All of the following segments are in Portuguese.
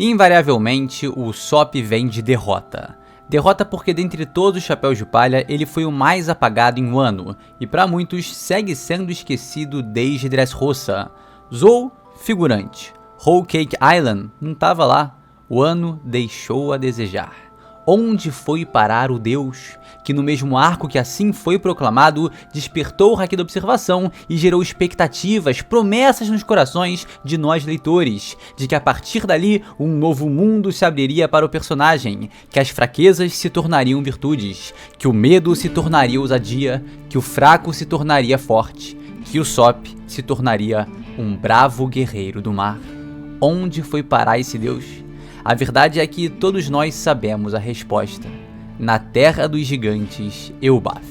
Invariavelmente, o Usopp vem de derrota. Derrota porque dentre todos os Chapéus de Palha, ele foi o mais apagado em Wano, e para muitos segue sendo esquecido desde Dressrosa. Zou, figurante. Whole Cake Island, não tava lá. Wano deixou a desejar. Onde foi parar o Deus, que no mesmo arco que assim foi proclamado, despertou o haki da observação e gerou expectativas, promessas nos corações de nós leitores, de que a partir dali um novo mundo se abriria para o personagem, que as fraquezas se tornariam virtudes, que o medo se tornaria ousadia, que o fraco se tornaria forte, que o Usopp se tornaria um bravo guerreiro do mar. Onde foi parar esse Deus? A verdade é que todos nós sabemos a resposta. Na Terra dos Gigantes, Elbaf.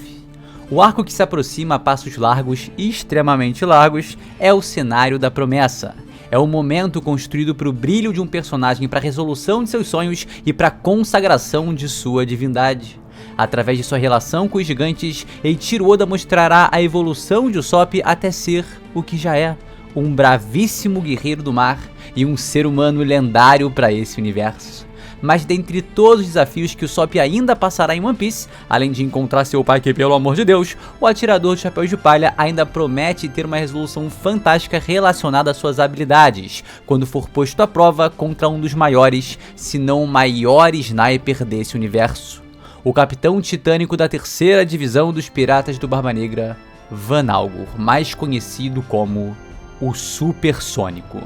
O arco que se aproxima a passos largos e extremamente largos é o cenário da promessa. É o momento construído para o brilho de um personagem, para a resolução de seus sonhos e para a consagração de sua divindade. Através de sua relação com os gigantes, Eiichiro Oda mostrará a evolução de Usopp até ser o que já é, um bravíssimo guerreiro do mar e um ser humano lendário para esse universo. Mas dentre todos os desafios que o Usopp ainda passará em One Piece, além de encontrar seu pai que, pelo amor de Deus, o atirador de chapéus de palha ainda promete ter uma resolução fantástica relacionada às suas habilidades, quando for posto à prova contra um dos maiores, se não o maior sniper desse universo. O capitão titânico da terceira divisão dos piratas do Barba Negra, Van Algor, mais conhecido como o Supersônico.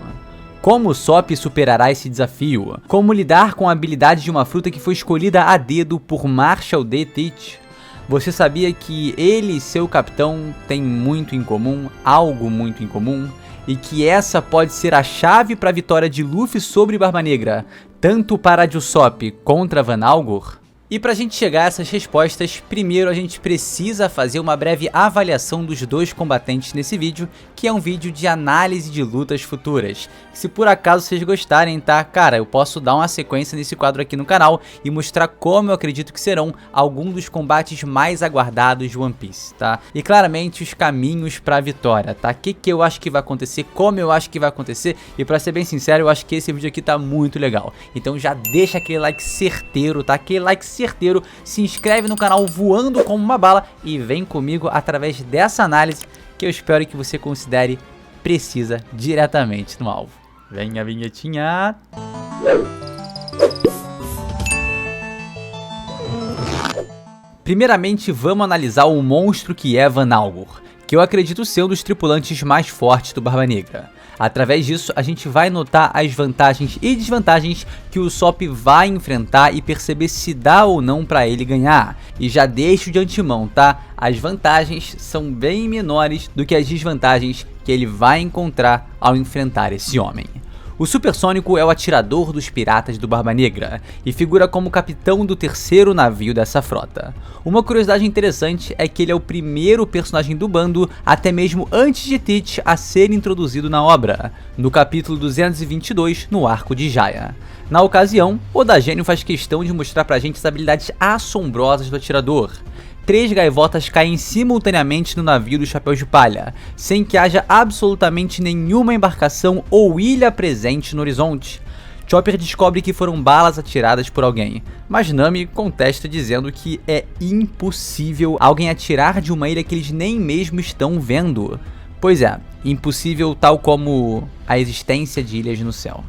Como Usopp superará esse desafio? Como lidar com a habilidade de uma fruta que foi escolhida a dedo por Marshall D. Teach? Você sabia que ele e seu capitão têm muito em comum, algo muito em comum? E que essa pode ser a chave para a vitória de Luffy sobre Barba Negra, tanto para a de Usopp contra Van Algor? E pra gente chegar a essas respostas, primeiro a gente precisa fazer uma breve avaliação dos dois combatentes nesse vídeo, que é um vídeo de análise de lutas futuras. Se por acaso vocês gostarem, tá? Cara, eu posso dar uma sequência nesse quadro aqui no canal e mostrar como eu acredito que serão alguns dos combates mais aguardados de One Piece, tá? E claramente os caminhos pra vitória, tá? O que eu acho que vai acontecer, como eu acho que vai acontecer, e pra ser bem sincero, eu acho que esse vídeo aqui tá muito legal. Então já deixa aquele like certeiro, tá? Aquele like certeiro, se inscreve no canal voando como uma bala e vem comigo através dessa análise que eu espero que você considere precisa diretamente no alvo. Vem a vinhetinha. Primeiramente vamos analisar o monstro que é Van Algor, que eu acredito ser um dos tripulantes mais fortes do Barba Negra. Através disso, a gente vai notar as vantagens e desvantagens que o Usopp vai enfrentar e perceber se dá ou não pra ele ganhar. E já deixo de antemão, tá? As vantagens são bem menores do que as desvantagens que ele vai encontrar ao enfrentar esse homem. O Supersônico é o atirador dos piratas do Barba Negra e figura como capitão do terceiro navio dessa frota. Uma curiosidade interessante é que ele é o primeiro personagem do bando, até mesmo antes de Teach, a ser introduzido na obra, no capítulo 222, no arco de Jaya. Na ocasião, Oda Gênio faz questão de mostrar pra gente as habilidades assombrosas do atirador. 3 gaivotas caem simultaneamente no navio do Chapéu de Palha, sem que haja absolutamente nenhuma embarcação ou ilha presente no horizonte. Chopper descobre que foram balas atiradas por alguém, mas Nami contesta dizendo que é impossível alguém atirar de uma ilha que eles nem mesmo estão vendo. Pois é, impossível tal como a existência de ilhas no céu.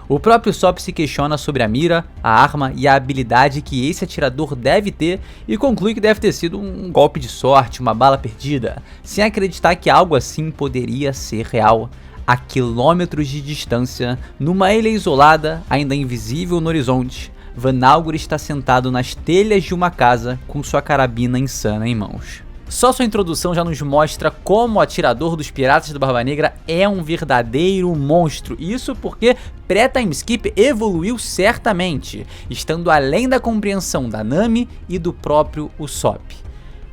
O próprio Usopp se questiona sobre a mira, a arma e a habilidade que esse atirador deve ter e conclui que deve ter sido um golpe de sorte, uma bala perdida, sem acreditar que algo assim poderia ser real. A quilômetros de distância, numa ilha isolada, ainda invisível no horizonte, Van Algor está sentado nas telhas de uma casa com sua carabina insana em mãos. Só sua introdução já nos mostra como o atirador dos piratas do Barba Negra é um verdadeiro monstro. Isso porque pré-time skip evoluiu certamente, estando além da compreensão da Nami e do próprio Usopp.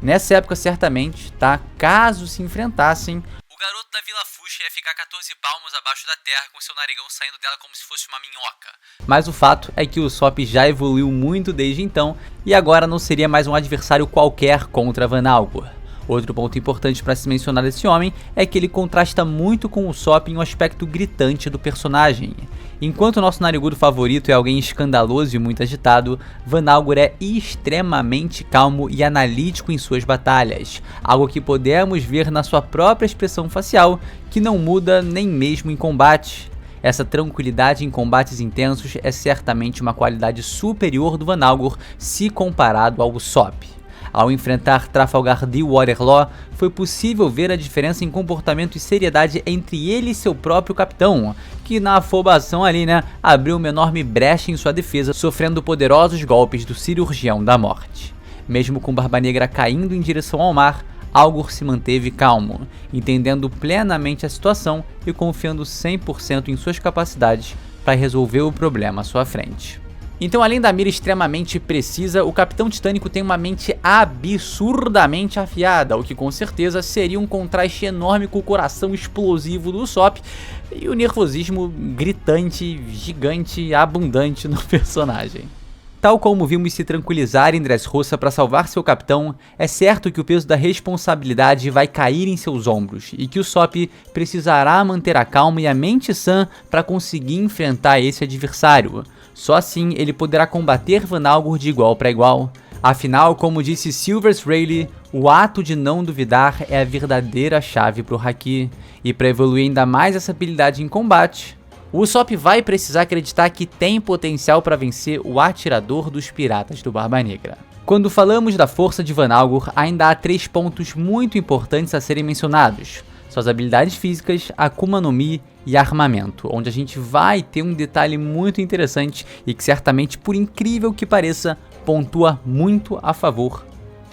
Nessa época certamente, tá? Caso se enfrentassem, o garoto da Vila Fuxa ia ficar 14 palmos abaixo da terra com seu narigão saindo dela como se fosse uma minhoca. Mas o fato é que o Usopp já evoluiu muito desde então e agora não seria mais um adversário qualquer contra Van Algor. Outro ponto importante para se mencionar desse homem é que ele contrasta muito com o Usopp em um aspecto gritante do personagem. Enquanto o nosso narigudo favorito é alguém escandaloso e muito agitado, Van Algor é extremamente calmo e analítico em suas batalhas, algo que podemos ver na sua própria expressão facial, que não muda nem mesmo em combate. Essa tranquilidade em combates intensos é certamente uma qualidade superior do Van Algor se comparado ao Usopp. Ao enfrentar Trafalgar D. Waterloo, foi possível ver a diferença em comportamento e seriedade entre ele e seu próprio capitão, que na afobação ali, abriu uma enorme brecha em sua defesa, sofrendo poderosos golpes do cirurgião da morte. Mesmo com Barba Negra caindo em direção ao mar, Algor se manteve calmo, entendendo plenamente a situação e confiando 100% em suas capacidades para resolver o problema à sua frente. Então, além da mira extremamente precisa, o Capitão Titânico tem uma mente absurdamente afiada, o que com certeza seria um contraste enorme com o coração explosivo do Usopp e o nervosismo gritante, gigante, abundante no personagem. Tal como vimos se tranquilizar em Dressrosa para salvar seu capitão, é certo que o peso da responsabilidade vai cair em seus ombros e que o Usopp precisará manter a calma e a mente sã para conseguir enfrentar esse adversário. Só assim ele poderá combater Van Algor de igual para igual. Afinal, como disse Silvers Rayleigh, o ato de não duvidar é a verdadeira chave para o Haki. E para evoluir ainda mais essa habilidade em combate, o Usopp vai precisar acreditar que tem potencial para vencer o atirador dos piratas do Barba Negra. Quando falamos da força de Van Algor, ainda há 3 pontos muito importantes a serem mencionados: suas habilidades físicas, Akuma no Mi e armamento, onde a gente vai ter um detalhe muito interessante e que certamente, por incrível que pareça, pontua muito a favor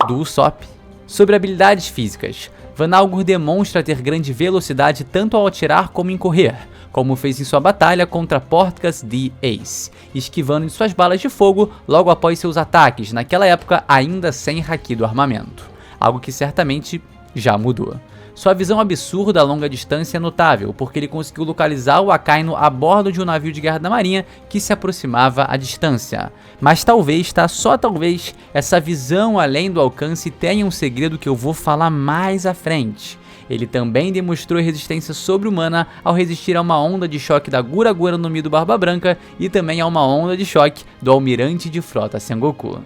do Usopp. Sobre habilidades físicas, Van Algor demonstra ter grande velocidade tanto ao atirar como em correr, como fez em sua batalha contra Portgas D. Ace, esquivando de suas balas de fogo logo após seus ataques, naquela época ainda sem haki do armamento, algo que certamente já mudou. Sua visão absurda a longa distância é notável, porque ele conseguiu localizar o Akainu a bordo de um navio de guerra da marinha que se aproximava à distância. Mas talvez, só talvez, essa visão além do alcance tenha um segredo que eu vou falar mais à frente. Ele também demonstrou resistência sobre-humana ao resistir a uma onda de choque da Gura Gura no Mi do Barba Branca e também a uma onda de choque do almirante de frota Sengoku.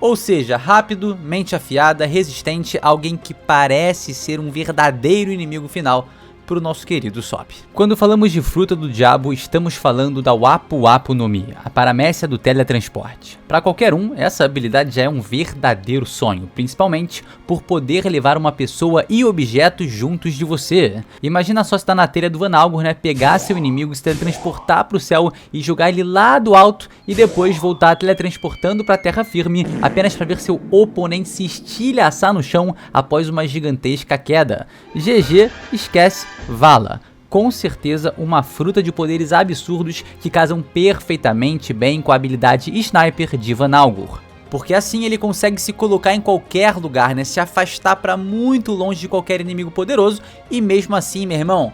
Ou seja, rápido, mente afiada, resistente, alguém que parece ser um verdadeiro inimigo final para o nosso querido Usopp. Quando falamos de fruta do diabo, estamos falando da Wapu Wapu no Mi, a paramécia do teletransporte. Para qualquer um, essa habilidade já é um verdadeiro sonho, principalmente por poder levar uma pessoa e objetos juntos de você. Imagina só se tá na telha do Van Algor, pegar seu inimigo, se teletransportar para o céu e jogar ele lá do alto e depois voltar teletransportando para a terra firme, apenas para ver seu oponente se estilhaçar no chão após uma gigantesca queda. GG, esquece, vala. Com certeza uma fruta de poderes absurdos que casam perfeitamente bem com a habilidade Sniper de Van Algor. Porque assim ele consegue se colocar em qualquer lugar, se afastar para muito longe de qualquer inimigo poderoso e mesmo assim, meu irmão,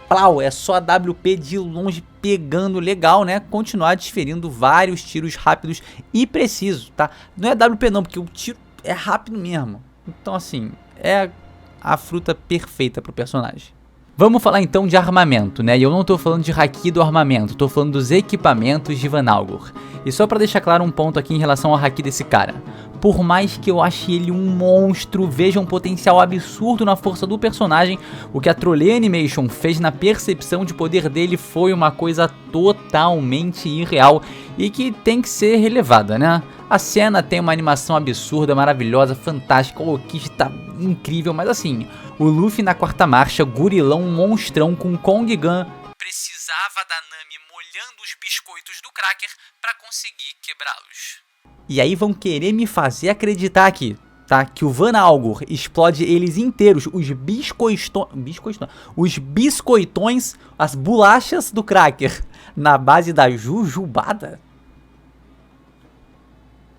plau, é só a WP de longe pegando legal, continuar desferindo vários tiros rápidos e precisos, tá? Não é WP não, porque o tiro é rápido mesmo. Então assim, é a fruta perfeita pro personagem. Vamos falar então de armamento, e eu não tô falando de haki do armamento, tô falando dos equipamentos de Van Algor. E só pra deixar claro um ponto aqui em relação ao haki desse cara. Por mais que eu ache ele um monstro, veja um potencial absurdo na força do personagem, o que a Trolley Animation fez na percepção de poder dele foi uma coisa totalmente irreal e que tem que ser relevada, A cena tem uma animação absurda, maravilhosa, fantástica, o Kid tá incrível, mas assim, o Luffy na quarta marcha, gurilão, monstrão com Kong Gun, precisava da Nami molhando os biscoitos do Cracker pra conseguir quebrá-los. E aí vão querer me fazer acreditar aqui, que o Van Algor explode eles inteiros, os biscoitões, as bolachas do Cracker, na base da jujubada?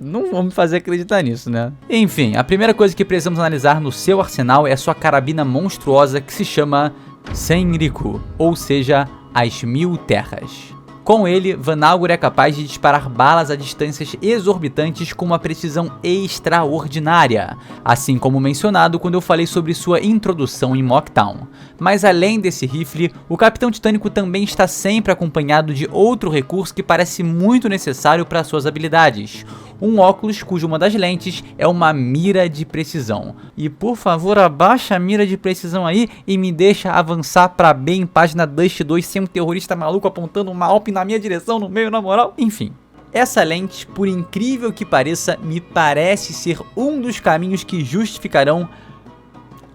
Não vão me fazer acreditar nisso, Enfim, a primeira coisa que precisamos analisar no seu arsenal é a sua carabina monstruosa que se chama Senriku, ou seja, as 1000 terras. Com ele, Vanalgor é capaz de disparar balas a distâncias exorbitantes com uma precisão extraordinária, assim como mencionado quando eu falei sobre sua introdução em Mocktown. Mas além desse rifle, o Capitão Titânico também está sempre acompanhado de outro recurso que parece muito necessário para suas habilidades: um óculos cuja uma das lentes é uma mira de precisão. E por favor, abaixa a mira de precisão aí e me deixa avançar pra B em página Dust 2 sem um terrorista maluco apontando uma Alp na minha direção no meio, na moral. Enfim, essa lente, por incrível que pareça, me parece ser um dos caminhos que justificarão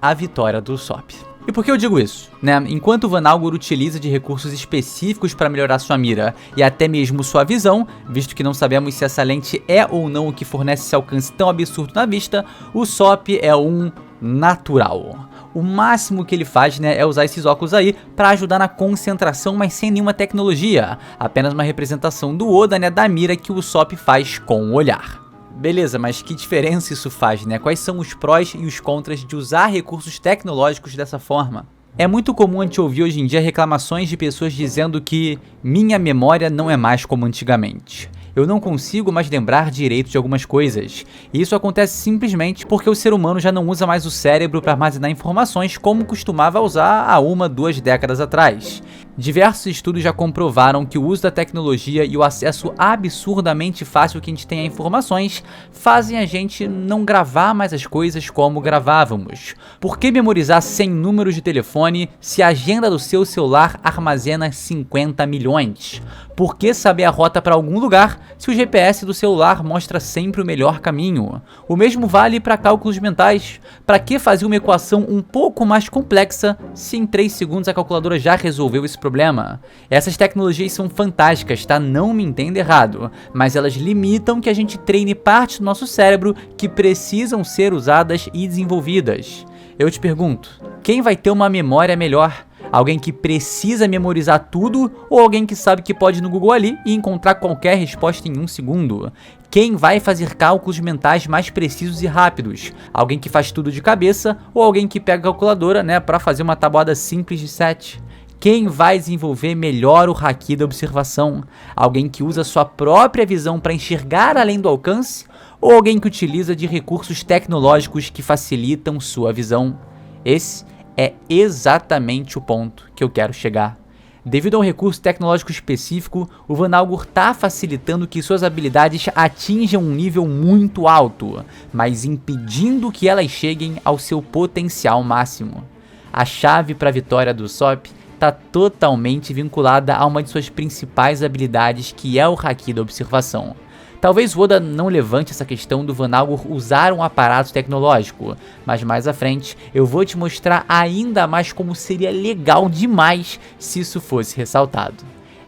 a vitória do Usopp. E por que eu digo isso? Enquanto Vanalgor utiliza de recursos específicos para melhorar sua mira e até mesmo sua visão, visto que não sabemos se essa lente é ou não o que fornece esse alcance tão absurdo na vista, o Usopp é um natural. O máximo que ele faz é usar esses óculos aí para ajudar na concentração, mas sem nenhuma tecnologia, apenas uma representação do Oda da mira que o Usopp faz com o olhar. Beleza, mas que diferença isso faz, Quais são os prós e os contras de usar recursos tecnológicos dessa forma? É muito comum a gente ouvir hoje em dia reclamações de pessoas dizendo que minha memória não é mais como antigamente. Eu não consigo mais lembrar direito de algumas coisas. E isso acontece simplesmente porque o ser humano já não usa mais o cérebro para armazenar informações como costumava usar há 1-2 décadas atrás. Diversos estudos já comprovaram que o uso da tecnologia e o acesso absurdamente fácil que a gente tem a informações fazem a gente não gravar mais as coisas como gravávamos. Por que memorizar 100 números de telefone se a agenda do seu celular armazena 50 milhões? Por que saber a rota para algum lugar se o GPS do celular mostra sempre o melhor caminho? O mesmo vale para cálculos mentais. Para que fazer uma equação um pouco mais complexa se em 3 segundos a calculadora já resolveu esse problema? Essas tecnologias são fantásticas, tá? Não me entenda errado, mas elas limitam que a gente treine partes do nosso cérebro que precisam ser usadas e desenvolvidas. Eu te pergunto, quem vai ter uma memória melhor? Alguém que precisa memorizar tudo ou alguém que sabe que pode ir no Google ali e encontrar qualquer resposta em 1 segundo? Quem vai fazer cálculos mentais mais precisos e rápidos? Alguém que faz tudo de cabeça ou alguém que pega a calculadora, para fazer uma tabuada simples de 7? Quem vai desenvolver melhor o haki da observação? Alguém que usa sua própria visão para enxergar além do alcance ou alguém que utiliza de recursos tecnológicos que facilitam sua visão? Esse é exatamente o ponto que eu quero chegar. Devido a um recurso tecnológico específico, o Vanalgor está facilitando que suas habilidades atinjam um nível muito alto, mas impedindo que elas cheguem ao seu potencial máximo. A chave para a vitória do Usopp está totalmente vinculada a uma de suas principais habilidades, que é o haki da observação. Talvez o Oda não levante essa questão do Vanalgor usar um aparato tecnológico, mas mais à frente eu vou te mostrar ainda mais como seria legal demais se isso fosse ressaltado.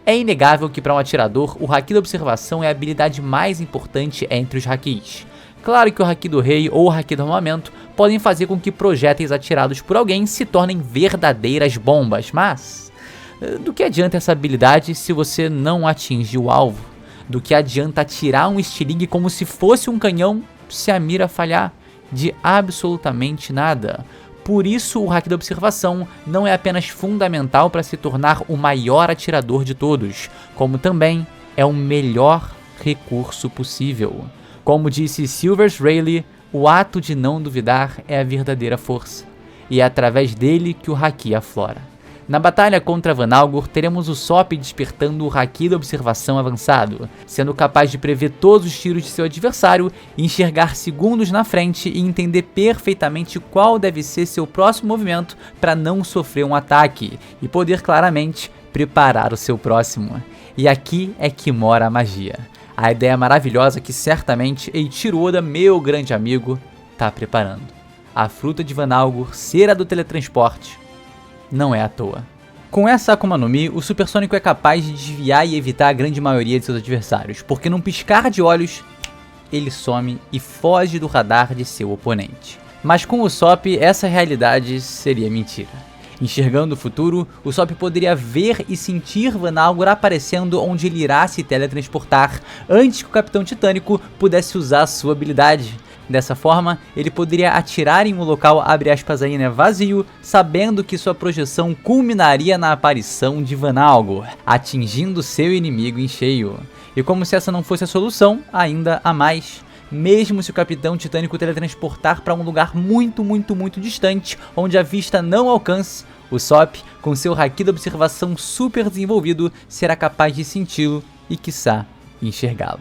É inegável que para um atirador, o haki da observação é a habilidade mais importante entre os hakis. Claro que o haki do rei ou o haki do armamento podem fazer com que projéteis atirados por alguém se tornem verdadeiras bombas, mas do que adianta essa habilidade se você não atinge o alvo? Do que adianta atirar um estilingue como se fosse um canhão se a mira falhar? De absolutamente nada. Por isso o haki da observação não é apenas fundamental para se tornar o maior atirador de todos, como também é o melhor recurso possível. Como disse Silvers Rayleigh, o ato de não duvidar é a verdadeira força, e é através dele que o haki aflora. Na batalha contra Vanalgor, teremos o Usopp despertando o haki da observação avançado, sendo capaz de prever todos os tiros de seu adversário, enxergar segundos na frente e entender perfeitamente qual deve ser seu próximo movimento para não sofrer um ataque, e poder claramente preparar o seu próximo. E aqui é que mora a magia. A ideia maravilhosa que certamente Eiichiro Oda, meu grande amigo, tá preparando. A fruta de Vanalgor ser a do teletransporte não é à toa. Com essa Akuma no Mi, o Supersônico é capaz de desviar e evitar a grande maioria de seus adversários, porque num piscar de olhos, ele some e foge do radar de seu oponente. Mas com o Usopp, essa realidade seria mentira. Enxergando o futuro, o Usopp poderia ver e sentir Vanalgor aparecendo onde ele irá se teletransportar antes que o Capitão Titânico pudesse usar sua habilidade. Dessa forma, ele poderia atirar em um local, abre aspas aí, né, vazio, sabendo que sua projeção culminaria na aparição de Vanalgor, atingindo seu inimigo em cheio. E como se essa não fosse a solução, ainda há mais. Mesmo se o Capitão Titânico teletransportar para um lugar muito distante, onde a vista não alcance, o Sop, com seu haki da observação super desenvolvido, será capaz de senti-lo e, quiçá, enxergá-lo.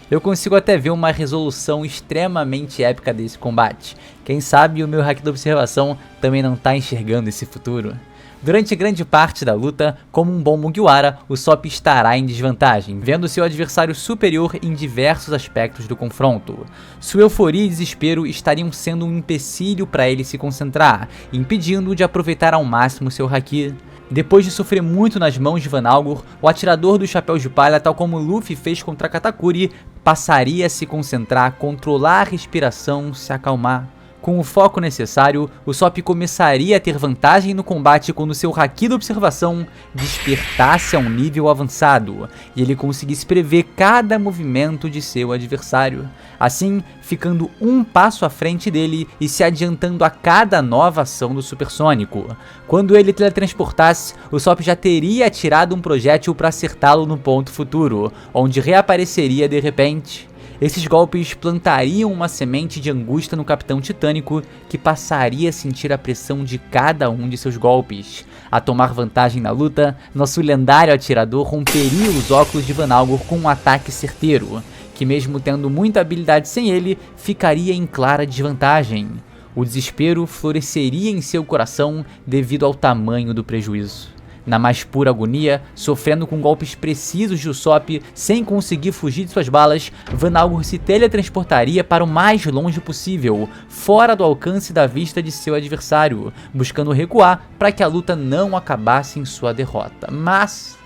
Eu consigo até ver uma resolução extremamente épica desse combate. Quem sabe o meu haki da observação também não está enxergando esse futuro. Durante grande parte da luta, como um bom Mugiwara, o Sop estará em desvantagem, vendo seu adversário superior em diversos aspectos do confronto. Sua euforia e desespero estariam sendo um empecilho para ele se concentrar, impedindo-o de aproveitar ao máximo seu haki. Depois de sofrer muito nas mãos de Vanalgor, o atirador do chapéu de palha, tal como Luffy fez contra Katakuri, passaria a se concentrar, controlar a respiração, se acalmar. Com o foco necessário, o Sop começaria a ter vantagem no combate quando seu haki da observação despertasse a um nível avançado e ele conseguisse prever cada movimento de seu adversário, assim ficando um passo à frente dele e se adiantando a cada nova ação do supersônico. Quando ele teletransportasse, o Sop já teria atirado um projétil para acertá-lo no ponto futuro, onde reapareceria de repente. Esses golpes plantariam uma semente de angústia no Capitão Titânico, que passaria a sentir a pressão de cada um de seus golpes. A tomar vantagem na luta, nosso lendário atirador romperia os óculos de Vanalgor com um ataque certeiro, que mesmo tendo muita habilidade sem ele, ficaria em clara desvantagem. O desespero floresceria em seu coração devido ao tamanho do prejuízo. Na mais pura agonia, sofrendo com golpes precisos de Usopp, sem conseguir fugir de suas balas, Vanalgor se teletransportaria para o mais longe possível, fora do alcance da vista de seu adversário, buscando recuar para que a luta não acabasse em sua derrota. Mas,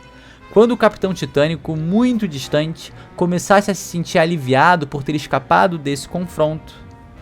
quando o Capitão Titânico, muito distante, começasse a se sentir aliviado por ter escapado desse confronto,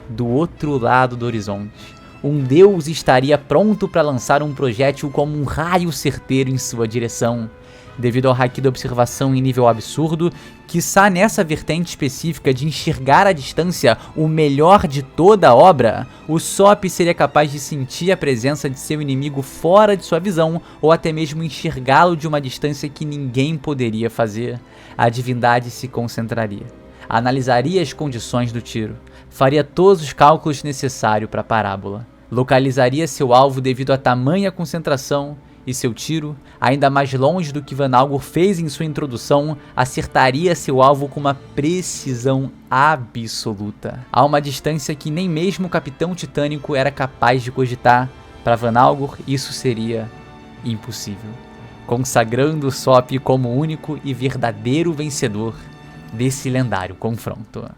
do outro lado do horizonte, um deus estaria pronto para lançar um projétil como um raio certeiro em sua direção. Devido ao haki da observação em nível absurdo, quiçá nessa vertente específica de enxergar à distância o melhor de toda a obra, o Sop seria capaz de sentir a presença de seu inimigo fora de sua visão, ou até mesmo enxergá-lo de uma distância que ninguém poderia fazer. A divindade se concentraria, analisaria as condições do tiro, faria todos os cálculos necessários para a parábola, localizaria seu alvo devido a tamanha concentração, e seu tiro, ainda mais longe do que Vanalgor fez em sua introdução, acertaria seu alvo com uma precisão absoluta, a uma distância que nem mesmo o Capitão Titânico era capaz de cogitar. Para Vanalgor, isso seria impossível, consagrando o Sop como único e verdadeiro vencedor desse lendário confronto.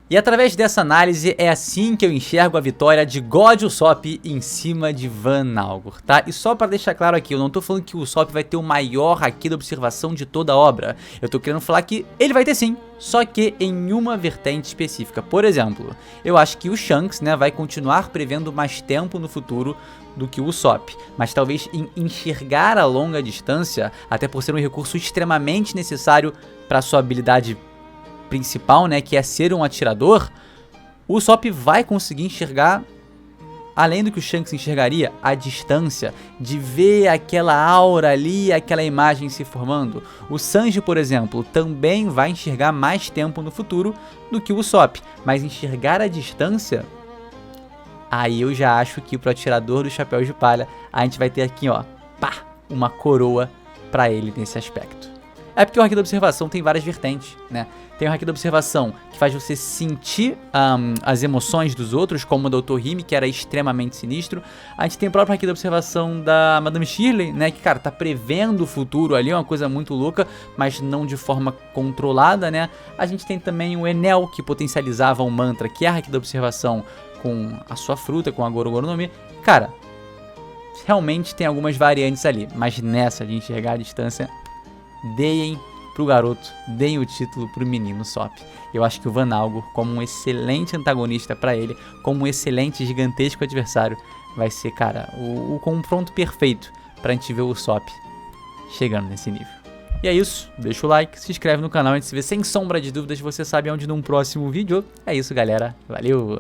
E através dessa análise é assim que eu enxergo a vitória de God Usopp em cima de Vanalgor, tá? E só para deixar claro aqui, eu não tô falando que o Usopp vai ter o maior haki da observação de toda a obra. Eu tô querendo falar que ele vai ter sim, só que em uma vertente específica. Por exemplo, eu acho que o Shanks, né, vai continuar prevendo mais tempo no futuro do que o Usopp, mas talvez em enxergar a longa distância, até por ser um recurso extremamente necessário para sua habilidade principal, né, que é ser um atirador, o Usopp vai conseguir enxergar, além do que o Shanks enxergaria, a distância, de ver aquela aura ali, aquela imagem se formando. O Sanji, por exemplo, também vai enxergar mais tempo no futuro do que o Usopp, mas enxergar a distância, aí eu já acho que pro atirador do chapéu de palha, a gente vai ter aqui, ó, pá, uma coroa pra ele nesse aspecto. É porque o haki da observação tem várias vertentes, né? Tem o haki da observação que faz você sentir as emoções dos outros, como o Dr. Hime, que era extremamente sinistro. A gente tem o próprio haki da observação da Madame Shirley, né? Que, cara, tá prevendo o futuro ali, é uma coisa muito louca, mas não de forma controlada, né? A gente tem também o Enel, que potencializava um mantra, que é a haki da observação com a sua fruta, com a Gorogoro no Mi. Cara, realmente tem algumas variantes ali, mas nessa de enxergar a distância, deem pro garoto, deem o título pro menino Sop. Eu acho que o Vanalgor, como um excelente antagonista para ele, como um excelente gigantesco adversário, vai ser, cara, o confronto perfeito pra gente ver o Sop chegando nesse nível. E é isso, deixa o like, se inscreve no canal, a gente se vê sem sombra de dúvidas, você sabe onde num próximo vídeo. É isso, galera, valeu!